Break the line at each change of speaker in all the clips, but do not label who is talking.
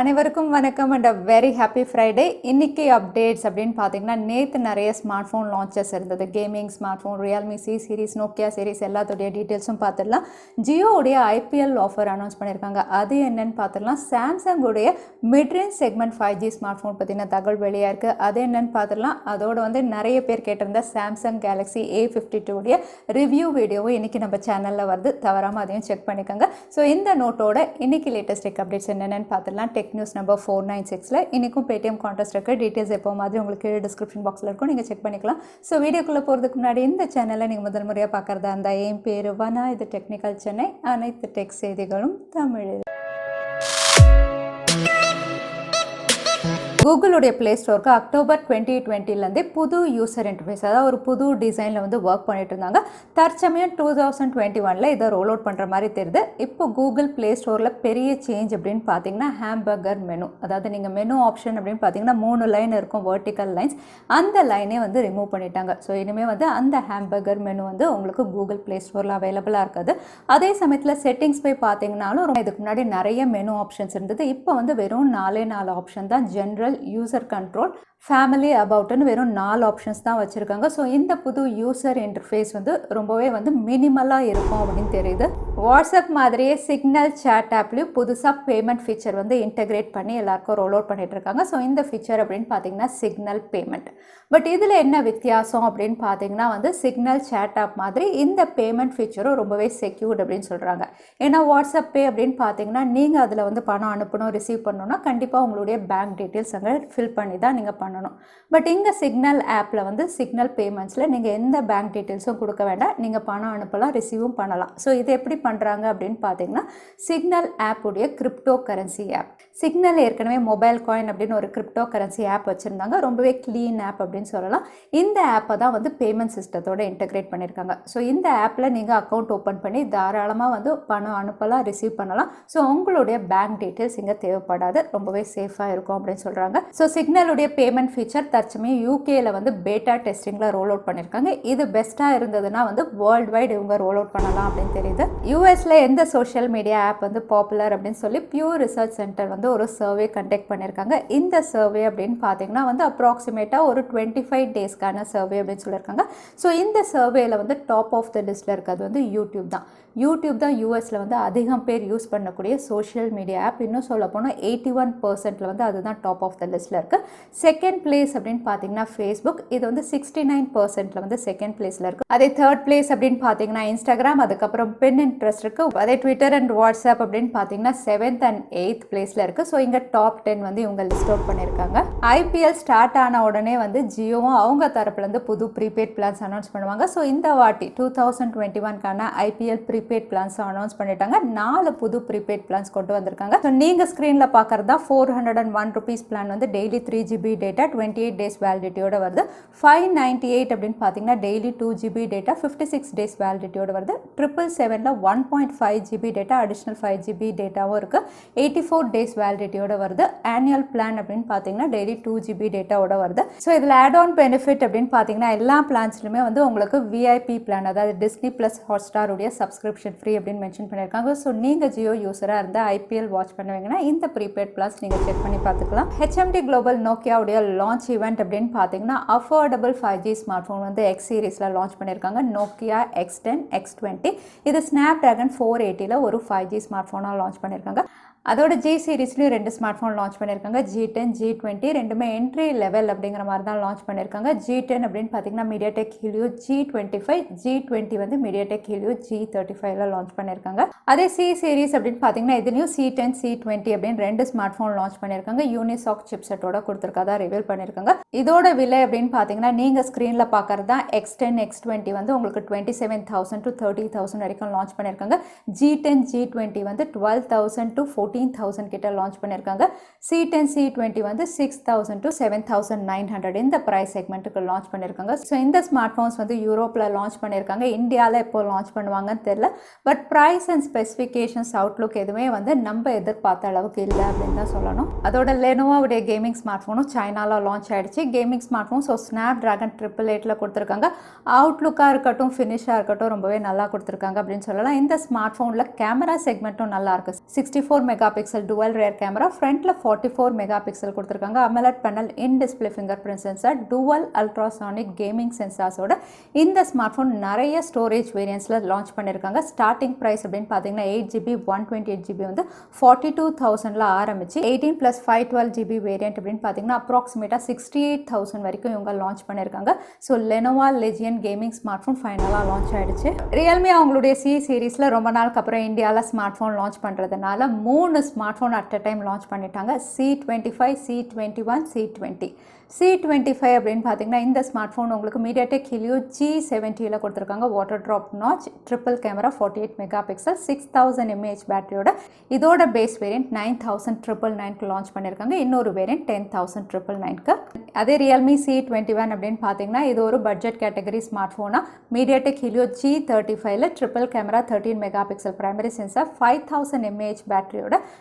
அனைவருக்கும் வணக்கம் and very happy Friday. இன்றைக்கி அப்டேட்ஸ் அப்படின்னு பார்த்தீங்கன்னா நேற்று நிறைய ஸ்மார்ட் ஃபோன் லான்ச்சஸ் இருந்தது. Gaming smart phone, Realme C series, Nokia series எல்லாத்துடைய டீட்டெயில்ஸும் பார்த்துடலாம். ஜியோவுடைய ஐபிஎல் ஆஃபர் அனௌன்ஸ் பண்ணியிருக்காங்க. அது என்னன்னு பார்த்துடலாம். சாம்சங்குடைய midrange segment 5G smart phone பற்றின தகவல் வெளியாக இருக்குது. அது என்னன்னு பார்த்துடலாம். அதோடு நிறைய பேர் கேட்டிருந்த சாம்சங் கேலக்ஸி A52 உடைய ரிவ்யூ வீடியோவும் இன்றைக்கி நம்ம சேனலில் வருது. தவறாமல் அதையும் செக் பண்ணிக்கோங்க. ஸோ இந்த நோட்டோட இன்றைக்கி லேட்டஸ்ட் டெக் அப்டேட்ஸ் என்னென்னு பார்த்துடலாம். நியூஸ் நம்பர் 496ல இன்னைக்கும் பேடிஎம் கான்டெஸ்ட் இருக்கு. டீடைல்ஸ் எப்போ மாதிரி உங்களுக்கு டிஸ்கிரிப்ஷன் பாக்ஸில் இருக்கும், நீங்கள் செக் பண்ணிக்கலாம். ஸோ வீடியோக்குள்ளே போகிறதுக்கு முன்னாடி இந்த சேனலை நீங்கள் முதல் முறையாக பார்க்குறதா இருந்தால் என் பேர் வனா, இது டெக்னிக்கல் சென்னை. அனைத்து டெக் செய்திகளும் தமிழில். கூகுளுடைய ப்ளே ஸ்டோருக்கு அக்டோபர் 2020 புது யூசர் இன்டர்ஃபேஸ், அதாவது ஒரு புது டிசைனில் ஒர்க் பண்ணிட்டு இருந்தாங்க. தற்சமயம் 2021 இதை ரோல் அவுட் பண்ணுற மாதிரி தெரியுது. இப்போ கூகுள் ப்ளே ஸ்டோரில் பெரிய சேஞ்ச் அப்படின்னு பார்த்தீங்கன்னா ஹாம்பர்கர் மெனு, அதாவது நீங்கள் மெனு ஆப்ஷன் அப்படின்னு பார்த்தீங்கன்னா 3 லைன் இருக்கும், வெர்டிக்கல் லைன்ஸ். அந்த லைனே ரிமூவ் பண்ணிட்டாங்க. ஸோ இனிமேல் அந்த ஹாம்பர்கர் மெனு உங்களுக்கு கூகுள் ப்ளே ஸ்டோரில் அவைலபிளாக இருக்காது. அதே சமயத்தில் செட்டிங்ஸ் போய் பார்த்தீங்கன்னாலும் இதுக்கு முன்னாடி நிறைய மெனு ஆப்ஷன்ஸ் இருந்தது. இப்போ வெறும் 4 ஆப்ஷன் தான். ஜென்ரல், யூசர் கண்ட்ரோல், ஃபேமிலி, அபவுட்னு வெறும் 4 ஆப்ஷன்ஸ் தான் வச்சுருக்காங்க. ஸோ இந்த புது யூசர் இன்டர்ஃபேஸ் ரொம்பவே மினிமலாக இருக்கும் அப்படின்னு தெரியுது. வாட்ஸ்அப் மாதிரியே சிக்னல் சேட் ஆப்லேயும் புதுசாக பேமெண்ட் ஃபீச்சர் இன்டெகிரேட் பண்ணி எல்லாருக்கும் ரோல் அவுட் பண்ணிட்டு இருக்காங்க. ஸோ இந்த ஃபீச்சர் அப்படின்னு பார்த்தீங்கன்னா சிக்னல் பேமெண்ட். பட் இதில் என்ன வித்தியாசம் அப்படின்னு பார்த்தீங்கன்னா சிக்னல் சேட் ஆப் மாதிரி இந்த பேமெண்ட் ஃபீச்சரும் ரொம்பவே செக்யூர்ட் அப்படின்னு சொல்கிறாங்க. ஏன்னா வாட்ஸ்அப் பே அப்படின்னு பார்த்தீங்கன்னா நீங்கள் அதில் பணம் அனுப்பணும், ரிசீவ் பண்ணணும்னா கண்டிப்பாக உங்களுடைய பேங்க் டீட்டெயில்ஸ் அங்கே ஃபில் பண்ணி தான் நீங்கள் பண்ணணும். பட் இங்கே சிக்னல் ஆப்பில் சிக்னல் பேமெண்ட்ஸில் நீங்கள் எந்த பேங்க் டீட்டெயில்ஸும் கொடுக்க வேண்டாம். நீங்கள் பணம் அனுப்பலாம், ரிசீவும் பண்ணலாம். ஸோ இது எப்படி பண்ணுறாங்க அப்படின்னு பார்த்தீங்கன்னா சிக்னல் ஆப்புடைய கிரிப்டோ கரன்சி ஆப். சிக்னல் ஏற்கனவே மொபைல் காயின் அப்படின்னு ஒரு கிரிப்டோ கரன்சி ஆப் வச்சுருந்தாங்க. ரொம்பவே க்ளீன் ஆப் அப்படின்னு சொல்லலாம். இந்த ஆப்பை தான் பேமெண்ட் சிஸ்டத்தோட இன்டெகிரேட் பண்ணியிருக்காங்க. ஸோ இந்த ஆப்பில் நீங்கள் அக்கௌண்ட் ஓப்பன் பண்ணி தாராளமாக பணம் அனுப்பலாம், ரிசீவ் பண்ணலாம். ஸோ உங்களுடைய பேங்க் டீட்டெயில்ஸ் இங்கே தேவைப்படாது, ரொம்பவே சேஃபாக இருக்கும் அப்படின்னு சொல்கிறாங்க. ஸோ சிக்னலுடைய பேமெண்ட் ஃபீச்சர் தற்சமயம் யூகேல பேட்டா டெஸ்டிங்கில் ரோல் அவுட் பண்ணியிருக்காங்க. இது பெஸ்ட்டாக இருந்ததுன்னா வேர்ல்டு வைட் இவங்க ரோல் அவுட் பண்ணலாம் அப்படின்னு தெரியுது. யூஎஸில் எந்த சோஷியல் மீடியா ஆப் பாப்புலர் அப்படின்னு சொல்லி பியூர் ரிசர்ச் சென்டர் ஒரு சர்வே கண்டக்ட் பண்ணியிருக்காங்க. இந்த சர்வே அப்படின்னு பார்த்தீங்கன்னா அப்ராக்சிமேட்டாக ஒரு 25 டேஸ்க்கான சர்வே அப்படின்னு சொல்லியிருக்காங்க. ஸோ இந்த சர்வேல டாப் ஆஃப் த லிஸ்ட்டில் இருக்கிறது யூடியூப் தான். யூடியூப் தான் யூஎஸில் அதிகம் பேர் யூஸ் பண்ணக்கூடிய சோஷியல் மீடியா ஆப். இன்னும் சொல்ல போனால் 81% அதுதான் டாப் ஆஃப் த லிஸ்ட்டில் இருக்குது. செகண்ட் பிளேஸ் அப்படின்னு பார்த்தீங்கன்னா ஃபேஸ்புக், இது 69% செகண்ட் பிளேஸில் இருக்குது. அதே தேர்ட் பிளேஸ் அப்படின்னு பார்த்தீங்கன்னா இன்ஸ்டாகிராம், அதுக்கப்புறம் Pinterest இருக்குது. அதே ட்விட்டர் அண்ட் வாட்ஸ்அப் அப்படின்னு பார்த்தீங்கன்னா 7th and 8th பிளேஸில் இருக்குது. ஸோ இங்கே டாப் 10 இவங்க லிஸ்ட் அவுட் பண்ணியிருக்காங்க. ஐபிஎல் ஸ்டார்ட் ஆன உடனே ஜியோவும் அவங்க தரப்புலேருந்து புது ப்ரீபெய்ட் பிளான்ஸ் அனௌன்ஸ் பண்ணுவாங்க. ஸோ இந்த வாட்டி 2021 ஐபிஎல் ப்ரீபெய்ட் பிளான்ஸ் அனௌன்ஸ் பண்ணிட்டாங்க. 4 புது ப்ரீபெய்ட் பிளான்ஸ் கொண்டு வந்திருக்காங்க. ஸோ நீங்கள் ஸ்க்ரீனில் பார்க்குறது தான் 401 rupees plan daily 3 GB data 28 days வேலிடிட்டியோட வருது. 598 அப்படின்னு பார்த்தீங்கன்னா டெய்லி 2 GB டேட்டா 56 டேஸ் வேலிடிட்டியோட வருது. 777ல 1.5 GB டேட்டா அடிஷ்னல் 5 GB டேட்டாவும் இருக்குது. 84 டேஸ் வேலிடிட்டியோட வருது. ஆனுவல் பிளான் அப்படின்னு பார்த்தீங்கன்னா டெய்லி 2 GB டேட்டாவோட வருது. ஸோ இதில் ஆட் ஆன் பெனிஃபிட் அப்படின்னு பார்த்தீங்கன்னா எல்லா பிளான்ஸ்லையுமே உங்களுக்கு விஐபி பிளான், அதாவது டிஸ்னி ப்ளஸ் ஹாட்ஸ்டார் உடைய சப்ஸ்கிரிப்ஷன் ஃப்ரீ அப்படின்னு மென்ஷன் பண்ணியிருக்காங்க. ஸோ நீங்கள் ஜியோ யூஸராக இருந்தால் ஐபிஎல் வாட்ச் பண்ணுவீங்கன்னா இந்த ப்ரீபெய்ட் பிளான்ஸ் நீங்கள் செக் பண்ணி பார்த்துக்கலாம். ஹெச்எம்டி குளோபல் நோக்கியாவுடைய லான்ச் ஈவெண்ட் அப்படின்னு பார்த்தீங்கன்னா affordable 5G smart phone X சீரீஸில் லான்ச் பண்ணியிருக்காங்க. Nokia X10, X20. இது ஸ்னாப்ட்ராகன் 480ல் ஒரு 5G ஸ்மார்ட் ஃபோனாக லான்ச் பண்ணியிருக்காங்க. அதோட ஜி சீரீஸ்லையும் 2 ஸ்மார்ட் ஃபோன் லான்ச் பண்ணியிருக்காங்க. G10, G20 ரெண்டுமே என்ட்ரி லெவல் அப்படிங்கிற மாதிரி தான் லான்ச் பண்ணியிருக்காங்க. G10 அப்படின்னு பார்த்தீங்கன்னா MediaTek Helio G25, G20 MediaTek Helio G35ல லான்ச் பண்ணியிருக்காங்க. அதே சி சீரீஸ் அப்படின்னு பார்த்தீங்கன்னா இதுலேயும் C10, C20 அப்படின்னு 2 ஸ்மார்ட் ஃபோன் லான்ச் பண்ணியிருக்காங்க. யூனிசாக் சிப்செட்டோட கொடுத்துருக்காதா ரிவீல் பண்ணியிருக்காங்க. இதோட விலை அப்படின்னு பார்த்தீங்கன்னா நீங்கள் ஸ்க்ரீனில் பார்க்குறது தான் X10, X20 உங்களுக்கு 27,000 to 30,000 வரைக்கும் லான்ச் பண்ணியிருக்காங்க. G10, G20 12,000 to 14,000 கிட்ட லான்ச் பண்ணியிருக்காங்க. C10, C20 6,000 to 7,900 இந்த ப்ரைஸ் செக்மெண்ட்டுக்கு லான்ச் பண்ணியிருக்காங்க. ஸோ இந்த ஸ்மார்ட் ஃபோன்ஸ் யூரோப்பில் லான்ச் பண்ணியிருக்காங்க. இந்தியாவில் எப்போ லான்ச் பண்ணுவாங்கன்னு தெரியல. But price and specifications outlook எதுவுமே நம்ம எதிர்பார்த்த அளவுக்கு இல்லை அப்படின்னு தான் சொல்லணும். அதோட லெனோவோவுடைய கேமிங் ஸ்மார்ட் ஃபோனும் சைனாவில் லான்ச் ஆகிடுச்சு. Gaming smart phone so Snapdragon 888ல் கொடுத்துருக்காங்க. அவுட்லுக்காக இருக்கட்டும், ஃபினிஷாக இருக்கட்டும் ரொம்பவே நல்லா கொடுத்துருக்காங்க அப்படின்னு சொல்லலாம். இந்த ஸ்மார்ட் ஃபோனில் கேமரா செக்மெண்ட்டும் நல்லா இருக்குது. 64 mega megapixel dual rear camera, ஃப்ரண்ட்டில் 44 மெகா பிக்சல் கொடுத்துருக்காங்க. AMOLED panel, in display fingerprint sensor, dual ultrasonic gaming சென்சார்ஸோட இந்த ஸ்மார்ட் ஃபோன் நிறைய ஸ்டோரேஜ் வேரியன்ஸில் லான்ச் பண்ணியிருக்காங்க. ஸ்டார்டிங் ப்ரைஸ் அப்படின்னு பார்த்தீங்கன்னா 8GB 128GB வந்து 42,000 ஆரம்பிச்சு 18+512GB வேரியன்ட் அப்படின்னு பார்த்தீங்கன்னா அப்ராக்சிமேட்டாக 68,000 வரைக்கும் இவங்க லான்ச் பண்ணியிருக்காங்க. So Lenovo legion gaming smart phone ஃபைனலாக லான்ச் ஆகிடுச்சு. ரியல்மி அவங்களுடைய சி சீரீஸில் ரொம்ப நாளுக்கு அப்புறம் இந்தியாவில் ஸ்மார்ட் ஃபோன் லான்ச் பண்ணுறதுனால 3 smart phone at a time launch பண்ணிட்டாங்க. C25, C21, C20. C25 அப்படின்னு பார்த்தீங்கன்னா இந்த ஸ்மார்ட் ஃபோன் உங்களுக்கு மீடியாடெக் ஹீலியோ G70 கொடுத்துருக்காங்க. Water drop notch, triple camera, 48 mega pixel, 6000 mAh பேட்டரியோட இதோட பேஸ் வேரியன்ட் 9,999 லான்ச் பண்ணியிருக்காங்க. இன்னொரு வேரியன்ட் 10,999. அதே ரியல்மி C21 அப்படின்னு பார்த்தீங்கன்னா இது ஒரு பட்ஜெட் கேட்டகரி ஸ்மார்ட் ஃபோனாக MediaTek Helio G35 triple camera, 13 megapixel primary sensor, 5000 mAh பேட்டரியோட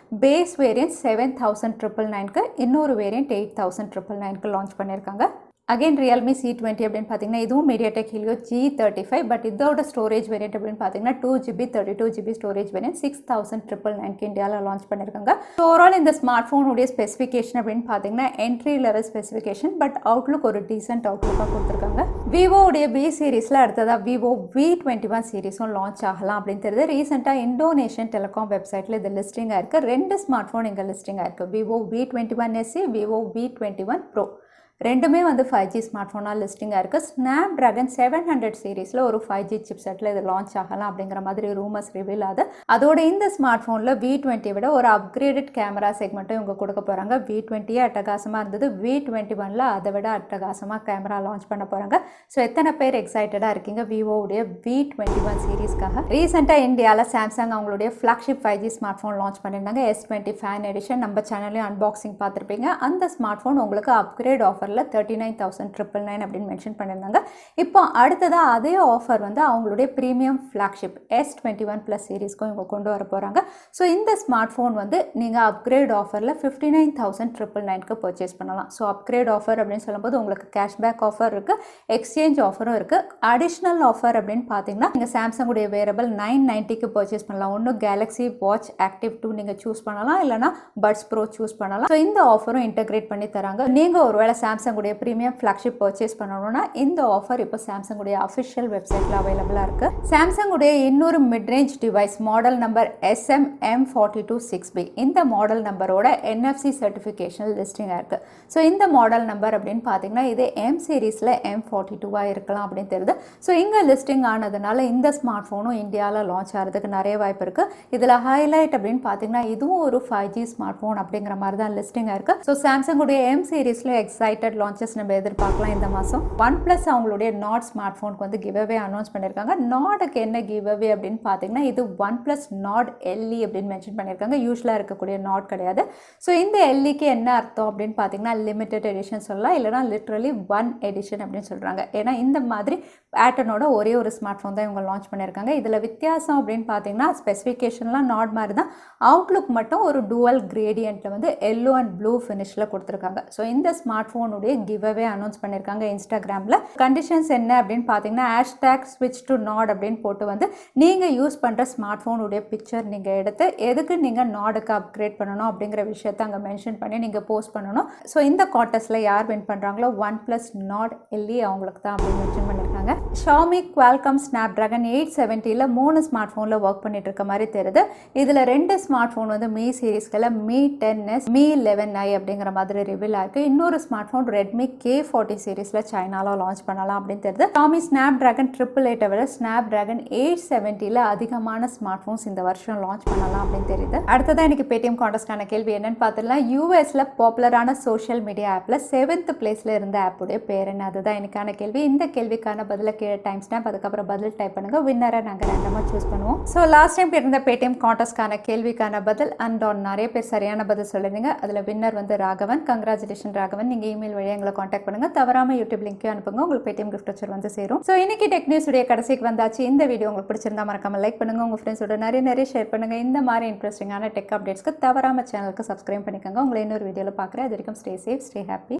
பேஸ் வேரியன்ட் 7,999, இன்னொரு வேரியன்ட் 8,999 லான்ச் பண்ணியிருக்காங்க. அகைன் ரியல்மி C20 அப்படின்னு பார்த்தீங்கன்னா இதுவும் மீடியாடெக் ஹீலியோ G35, பட் இதோட ஸ்டோரேஜ் வேரியன்ட் அப்படின்னு பார்த்தீங்கன்னா 2GB 32GB ஸ்டோரேஜ் வேரியன்ட் 6,999 இந்தியாவில் லான்ச் பண்ணியிருக்காங்க. ஸோ ஓவரால் இந்த ஸ்மார்ட் ஃபோனுடைய ஸ்பெசிஃபிகேஷன் அப்படின்னு பார்த்தீங்கன்னா entry level specification, but Outlook ஒரு டீசென்ட் அவுட்லுக்காக கொடுத்துருக்காங்க. விவோடைய பி சீரீஸில் அடுத்ததாக விவோ V21 சீரீஸும் லான்ச் ஆகலாம் அப்படின்னு தெரியுது. ரீசெண்டாக இந்தோனேஷியன் டெலிகாம் வெப்சைட்டில் இது லிஸ்டிங்காக இருக்குது. 2 ஸ்மார்ட் ஃபோன் இங்கே லிஸ்டிங்காக இருக்குது. Vivo V21 SE, Vivo V21 Pro. ரெண்டுமே வந்து 5G ஸ்மார்ட் ஃபோனாக லிஸ்டிங்காக இருக்குது. Snapdragon 700 சீரீஸில் ஒரு 5G சிப்செட்டில் இது லான்ச் ஆகலாம் அப்படிங்கிற மாதிரி ரூமர்ஸ் ரிவீல் ஆகுது. அதோட இந்த ஸ்மார்ட் ஃபோனில் V20 விட ஒரு அப்கிரேடட் கேமரா செக்மெண்ட்டும் இவங்க கொடுக்க போகிறாங்க. V20 அட்டகாசமாக இருந்தது, V21 அதை விட அட்டகாசமாக கேமரா லான்ச் பண்ண போகிறாங்க. ஸோ எத்தனை பேர் எக்ஸைட்டடாக இருக்கீங்க விவோவுடைய V21 சீரீஸ்க்காக? ரீசெண்டாக இந்தியாவில் சாம்சங் அவங்களுடைய flagship 5G smart phone launch பண்ணியிருந்தாங்க. S20 fan edition. நம்ம சேனல்லையும் அன்பாக்சிங் பார்த்துருப்பீங்க. அந்த ஸ்மார்ட் ஃபோன் உங்களுக்கு அப்கிரேட் ஆஃபர் 39,999 அப்படின்னு மென்ஷன் பண்ணியிருந்தாங்க. இப்போ அடுத்ததாக அதே ஆஃபர் வந்து அவங்களுடைய ப்ரீமியம் ஃப்ளாக்ஷிப் S21 Plus சீரீஸ்க்கும் இவங்க கொண்டு வர போகிறாங்க. ஸோ இந்த ஸ்மார்ட் ஃபோன் வந்து நீங்கள் அப்கிரேட் ஆஃபரில் 59,999 பர்ச்சேஸ் பண்ணலாம். ஸோ அப்கிரேட் ஆஃபர் அப்படின்னு சொல்லும்போது உங்களுக்கு கேஷ்பேக் ஆஃபர் இருக்குது, எக்ஸ்சேஞ்ச் ஆஃபரும் இருக்குது. அடிஷ்னல் ஆஃபர் அப்படின்னு பார்த்தீங்கன்னா நீங்கள் சாம்சங்குடைய வேரபிள் 990 பர்ச்சேஸ் பண்ணலாம். ஒன்று கேலக்ஸி வாட்ச் ஆக்டிவ் 2 நீங்கள் சூஸ் பண்ணலாம், இல்லைனா பட்ஸ் ப்ரோ சூஸ் பண்ணலாம். ஸோ இந்த ஆஃபரும் இன்டெகிரேட் பண்ணி தராங்க. நீங்கள் ஒருவேளை சாம்சங்குடைய ப்ரீமியம் ஃப்ளாக்ஷிப் பர்ச்சேஸ் பண்ணணும்னா இந்த ஆஃபர் இப்போ சாம்சங்குடைய அஃபிஷியல் வெப்சைட்டில் அவைலபிளாக இருக்குது. சாம்சங்குடைய இன்னொரு midrange device model number SM M42 இந்த மாடல் நம்பரோட NFC சர்டிஃபிகேஷன் லிஸ்டிங்காக இருக்குது. ஸோ இந்த மாடல் நம்பர் அப்படின்னு பார்த்தீங்கன்னா இது M சீரீஸில் M42 இருக்கலாம் அப்படின்னு தெரியுது. ஸோ இங்கே லிஸ்டிங் ஆனதுனால இந்த ஸ்மார்ட் ஃபோனும் இந்தியாவில் லான்ச் ஆகிறதுக்கு நிறைய வாய்ப்பு இருக்குது. இதில் ஹைலைட் அப்படின்னு பார்த்தீங்கன்னா இதுவும் ஒரு 5G ஸ்மார்ட் ஃபோன் அப்படிங்கிற மாதிரி தான் லிஸ்டிங்காக இருக்குது. ஸோ சாம்சங்குடைய M சீரீஸில் எக்ஸைட்டட் லான்ச்சஸ் நம்ம எதிர்பார்க்கலாம் இந்த மாதம். OnePlus அவங்களுடைய நாட் ஸ்மார்ட் ஃபோனுக்கு வந்து கிவ்அவே அனௌன்ஸ் பண்ணியிருக்காங்க. நாடுக்கு என்ன கிவ்அவே அப்படின்னு பார்த்தீங்கன்னா இது OnePlus Nord LE அப்படின்னு மென்ஷன் பண்ணியிருக்காங்க. யூஸ்வலாக இருக்கக்கூடிய நாட் கிடையாது. ஸோ இந்த LEக்கு என்ன அர்த்தம் அப்படின்னு பார்த்தீங்கன்னா லிமிடெட் எடிஷன் சொல்லலாம், இல்லைனா லிட்ரலி 1 எடிஷன் அப்படின்னு சொல்கிறாங்க. ஏன்னா இந்த மாதிரி பேட்டர்னோட ஒரே ஒரு ஸ்மார்ட் ஃபோன் தான் இவங்க லான்ச் பண்ணியிருக்காங்க. இதில் வித்தியாசம் அப்படின்னு பார்த்தீங்கன்னா ஸ்பெசிஃபிகேஷன்லாம் நாட் மாதிரி தான், அவுட்லுக் மட்டும் ஒரு டுவல் கிரேடியண்ட்டில் வந்து எல்லோ அண்ட் ப்ளூ ஃபினிஷில் கொடுத்துருக்காங்க. ஸோ இந்த ஸ்மார்ட் ஃபோனுடைய கிவ்அவே அனௌன்ஸ் பண்ணியிருக்காங்க இன்ஸ்டாகிராமில். கண்டிஷன்ஸ் என்ன அப்படின்னு பார்த்தீங்கன்னா #switch to nod அப்படின்னு போட்டு வந்து நீங்கள் யூஸ் பண்ணுற ஸ்மார்ட் ஃபோனுடைய பிக்சர் நீங்கள் எடுத்து எதுக்கு நீங்கள் நாடுக்கு அப்கிரேட் பண்ணணும் அப்படிங்கிற விஷயத்தை அங்கே மென்ஷன் பண்ணி நீங்கள் போஸ்ட் பண்ணணும். ஸோ இந்த கான்டெஸ்ட்டில் யார் வின் பண்ணுறாங்களோ OnePlus Nord LE அவங்களுக்கு தான் அப்படின்னு மென்ஷன் பண்ணியிருக்காங்க. Xiaomi Qualcomm Snapdragon 870 3 ஸ்மார்ட் ஃபோனில் ஒர்க் பண்ணிட்டு இருக்க மாதிரி தெரியுது. இதில் 2 ஸ்மார்ட் ஃபோன் வந்து Mi சீரீஸ்களில் Mi 10s, Mi 11i அப்படிங்கிற மாதிரி ரிவீல் ஆயிருக்கு. இன்னொரு ஸ்மார்ட் ஃபோன் Redmi K40 சீரீஸில் சைனாவில் லான்ச் பண்ணலாம் அப்படின்னு தெரியுது. Xiaomi Snapdragon 888 விட Snapdragon 870 அதிகமான ஸ்மார்ட் ஃபோன்ஸ் இந்த வருஷம் லான்ச் பண்ணலாம் அப்படின்னு தெரியுது. அடுத்ததான் எனக்கு பேடிஎம் கான்டெஸ்டான கேள்வி என்னன்னு பார்த்தீங்கன்னா யூஎஸ்ல பாப்புலரான சோஷியல் மீடியா ஆப்பில் 7th பிளேஸில் இருந்த ஆப்புடைய பேர் என்ன? அதுதான் எனக்கான கேள்வி. இந்த கேள்விக்கான பதில கீழே டைம் ஸ்டாம்ப் அதுக்கப்புறம் பதில் டைப் பண்ணுங்க. வின்னரை நாங்கள் ரேண்டமாக சூஸ் பண்ணுவோம். ஸோ லாஸ்ட் டைம் இருந்த பேடிஎம் கான்டெஸ்டான கேள்விக்கான பதில் அண்ட் நிறைய பேர் சரியான பதில் சொல்லுறீங்க. அதில் வின்னர் வந்து ராகவன். கங்க்ராச்சுலேஷன் ராகவன். நீங்கள் இமெயில் வழியாக எங்களை காண்டாக்ட் பண்ணுங்க. தவறாம யூடியூப் லிங்க்கையும் அனுப்புங்க. உங்களுக்கு பேடிஎம் கிஃப்ட் வச்சர் வந்து சேரும். ஸோ இன்னைக்கு டெக் நியூஸ் உடைய கடைசிக்கு வந்தாச்சு. இந்த வீடியோ உங்களுக்கு பிடிச்சிருந்தா மறக்காம லைக் பண்ணுங்க. உங்க ஃப்ரெண்ட்ஸோட நிறைய ஷேர் பண்ணுங்க. இந்த மாதிரி இன்ட்ரெஸ்டிங்கான டெக் அப்டேட்ஸ்க்கு தவறாம சேனலுக்கு சப்ஸ்கிரைப் பண்ணிக்கோங்க. உங்களை இன்னொரு வீடியோவில் பார்க்குறேன். அது வரைக்கும் ஸ்டே சேஃப், ஸ்டே ஹாப்பி.